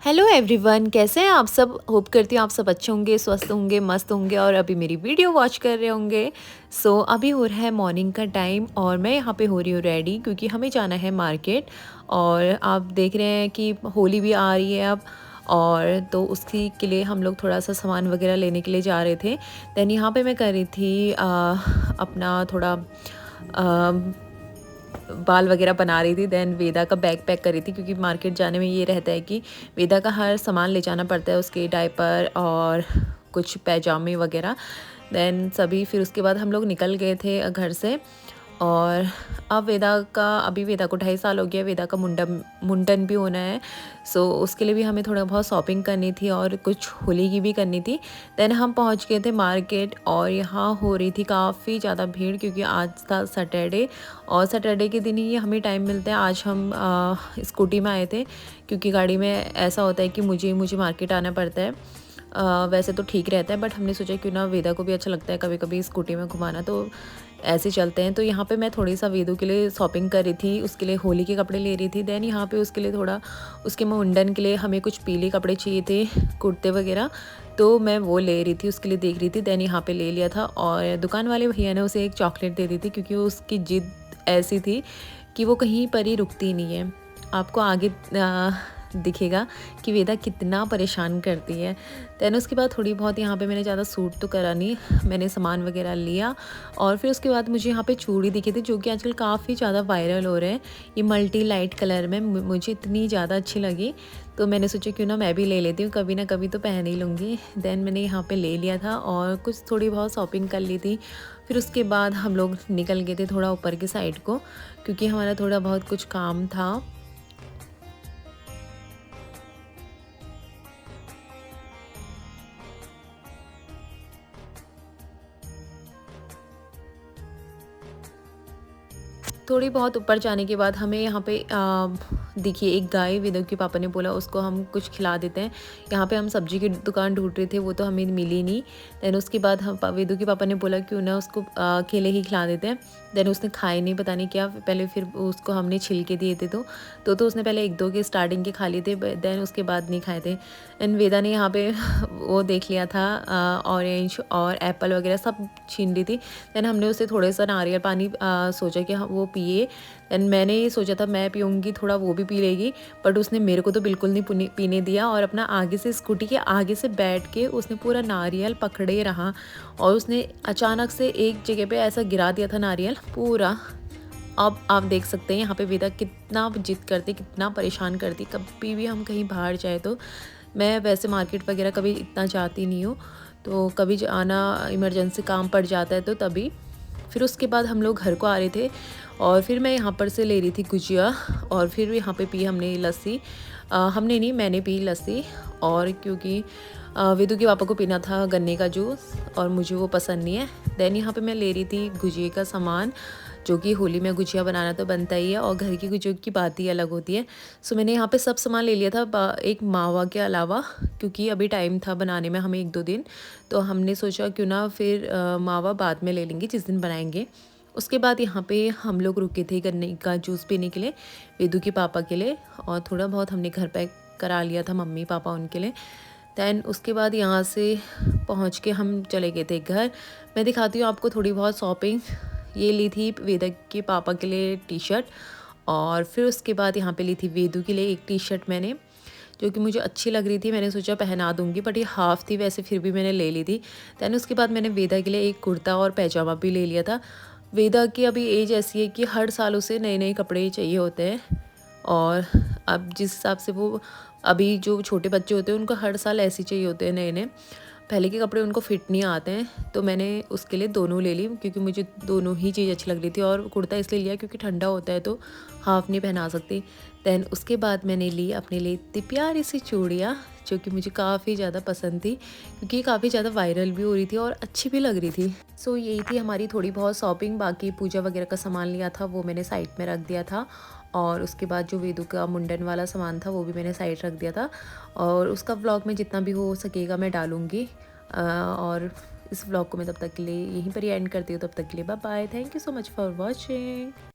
Hello everyone, कैसे हैं आप सब। होप करती हूँ आप सब अच्छे होंगे, स्वस्थ होंगे, मस्त होंगे और अभी मेरी वीडियो वॉच कर रहे होंगे। अभी हो रहा है मॉर्निंग का टाइम और मैं यहाँ पे हो रही हूँ रेडी, क्योंकि हमें जाना है मार्केट। और आप देख रहे हैं कि होली भी आ रही है अब, और तो उसकी के लिए हम लोग थोड़ा सा सामान वगैरह लेने के लिए जा रहे थे। दैन यहाँ पे मैं कर रही थी अपना थोड़ा बाल वगैरह बना रही थी। दैन वेदा का बैग पैक कर रही थी, क्योंकि मार्केट जाने में ये रहता है कि वेदा का हर सामान ले जाना पड़ता है, उसके डायपर और कुछ पैजामे वगैरह। दैन सभी फिर उसके बाद हम लोग निकल गए थे घर से। और अब अभी वेदा को 2.5 साल हो गया, वेदा का मुंडन भी होना है। उसके लिए भी हमें थोड़ा बहुत शॉपिंग करनी थी और कुछ होली की भी करनी थी। देन हम पहुंच गए थे मार्केट और यहाँ हो रही थी काफ़ी ज़्यादा भीड़, क्योंकि आज था सैटरडे और सैटरडे के दिन ही हमें टाइम मिलता है। आज हम स्कूटी में आए थे, क्योंकि गाड़ी में ऐसा होता है कि मुझे मार्केट आना पड़ता है। वैसे तो ठीक रहता है, बट हमने सोचा क्यों ना, वेदा को भी अच्छा लगता है कभी कभी स्कूटी में घुमाना, तो ऐसे चलते हैं। तो यहाँ पे मैं थोड़ी सा वेदू के लिए शॉपिंग कर रही थी, उसके लिए होली के कपड़े ले रही थी। देन यहाँ पे उसके लिए थोड़ा, उसके मुंडन के लिए हमें कुछ पीले कपड़े चाहिए थे, कुर्ते वगैरह, तो मैं वो ले रही थी, उसके लिए देख रही थी। देन यहाँ पे ले लिया था और दुकान वाले भैया ने उसे एक चॉकलेट दे दी थी, क्योंकि उसकी जिद ऐसी थी कि वो कहीं पर ही रुकती नहीं है। आपको आगे दिखेगा कि वेदा कितना परेशान करती है। दैन उसके बाद थोड़ी बहुत यहाँ पे मैंने ज़्यादा सूट तो करा नहीं, मैंने सामान वगैरह लिया। और फिर उसके बाद मुझे यहाँ पे चूड़ी दिखे थे, जो कि आजकल काफ़ी ज़्यादा वायरल हो रहे हैं। ये मल्टी लाइट कलर में मुझे इतनी ज़्यादा अच्छी लगी, तो मैंने सोचा क्यों ना मैं भी ले लेती हूँ, कभी ना कभी तो पहन ही लूँगी। देन मैंने यहाँ पे ले लिया था और कुछ थोड़ी बहुत शॉपिंग कर ली थी। फिर उसके बाद हम लोग निकल गए थे थोड़ा ऊपर की साइड को, क्योंकि हमारा थोड़ा बहुत कुछ काम था। थोड़ी बहुत ऊपर जाने के बाद हमें यहाँ पे देखिए एक गाय, वेदू के पापा ने बोला उसको हम कुछ खिला देते हैं। यहाँ पे हम सब्जी की दुकान ढूंढ रहे थे, वो तो हमें मिली नहीं। देन उसके बाद हम वेदू के पापा ने बोला क्यों ना उसको केले ही खिला देते हैं। देन उसने खाए नहीं, पता नहीं क्या, पहले फिर उसको हमने छिलके दिए थे, तो उसने पहले 1-2 के स्टार्टिंग के खा लिए थे, देन उसके बाद नहीं खाए थे। एंड वेदा ने यहाँ पे वो देख लिया था, ऑरेंज और एप्पल वगैरह सब छीन ली थी। देन हमने उसे थोड़े सा नारियल पानी सोचा कि वो पिए। एंड मैंने ये सोचा था मैं पीऊँगी, थोड़ा वो भी पी लेगी, बट उसने मेरे को तो बिल्कुल नहीं पीने दिया। और अपना आगे से, स्कूटी के आगे से बैठ के उसने पूरा नारियल पकड़े रहा, और उसने अचानक से एक जगह पे ऐसा गिरा दिया था नारियल पूरा। अब आप देख सकते हैं यहाँ पे वेदा कितना जिद करती, कितना परेशान करती। कभी भी हम कहीं बाहर जाए तो, मैं वैसे मार्केट वगैरह कभी इतना जाती नहीं हूँ, तो कभी जाना इमरजेंसी काम पड़ जाता है तो तभी। फिर उसके बाद हम लोग घर को आ रहे थे और फिर मैं यहाँ पर से ले रही थी गुजिया, और फिर यहाँ पे पी हमने लस्सी। हमने नहीं, मैंने पी लस्सी। और क्योंकि वेदू के पापा को पीना था गन्ने का जूस और मुझे वो पसंद नहीं है। देन यहाँ पे मैं ले रही थी गुजिया का सामान, जो कि होली में गुजिया बनाना तो बनता ही है और घर की गुजिया की बात ही अलग होती है। मैंने यहाँ पे सब सामान ले लिया था, एक मावा के अलावा, क्योंकि अभी टाइम था बनाने में हमें 1-2 दिन, तो हमने सोचा क्यों ना फिर मावा बाद में ले लेंगे जिस दिन बनाएंगे। उसके बाद यहाँ पे हम लोग रुके थे गन्ने का जूस पीने के लिए, वेदू के पापा के लिए, और थोड़ा बहुत हमने घर पैक करा लिया था, मम्मी पापा उनके लिए। दैन उसके बाद यहाँ से पहुँच के हम चले गए थे घर। मैं दिखाती हूँ आपको थोड़ी बहुत शॉपिंग। ये ली थी वेदा के पापा के लिए टी शर्ट, और फिर उसके बाद यहाँ पे ली थी वेदू के लिए एक टी शर्ट मैंने, जो कि मुझे अच्छी लग रही थी, मैंने सोचा पहना दूंगी, बट ये हाफ़ थी वैसे, फिर भी मैंने ले ली थी। दैन उसके बाद मैंने वेदा के लिए एक कुर्ता और पैजामा भी ले लिया था। वेदा की अभी एज ऐसी है कि हर साल उसे नए नए कपड़े चाहिए होते हैं, और अब जिस हिसाब से वो, अभी जो छोटे बच्चे होते हैं उनको हर साल ऐसे चाहिए होते हैं नए नए, पहले के कपड़े उनको फिट नहीं आते हैं। तो मैंने उसके लिए दोनों ले ली, क्योंकि मुझे दोनों ही चीज़ अच्छी लग रही थी। और कुर्ता इसलिए लिया क्योंकि ठंडा होता है तो हाफ़ नहीं पहना सकती। दैन उसके बाद मैंने ली अपने लिए इतनी प्यारी सी चूड़ियाँ, जो कि मुझे काफ़ी ज़्यादा पसंद थी, क्योंकि ये काफ़ी ज़्यादा वायरल भी हो रही थी और अच्छी भी लग रही थी। यही थी हमारी थोड़ी बहुत शॉपिंग। बाकी पूजा वगैरह का सामान लिया था वो मैंने साइड में रख दिया था, और उसके बाद जो वेदू का मुंडन वाला सामान था वो भी मैंने साइड रख दिया था। और उसका व्लॉग में जितना भी हो सकेगा मैं डालूँगी। और इस व्लॉग को मैं तब तक के लिए यहीं पर ही एंड करती हूँ। तब तक के लिए bye bye, thank you so much for watching.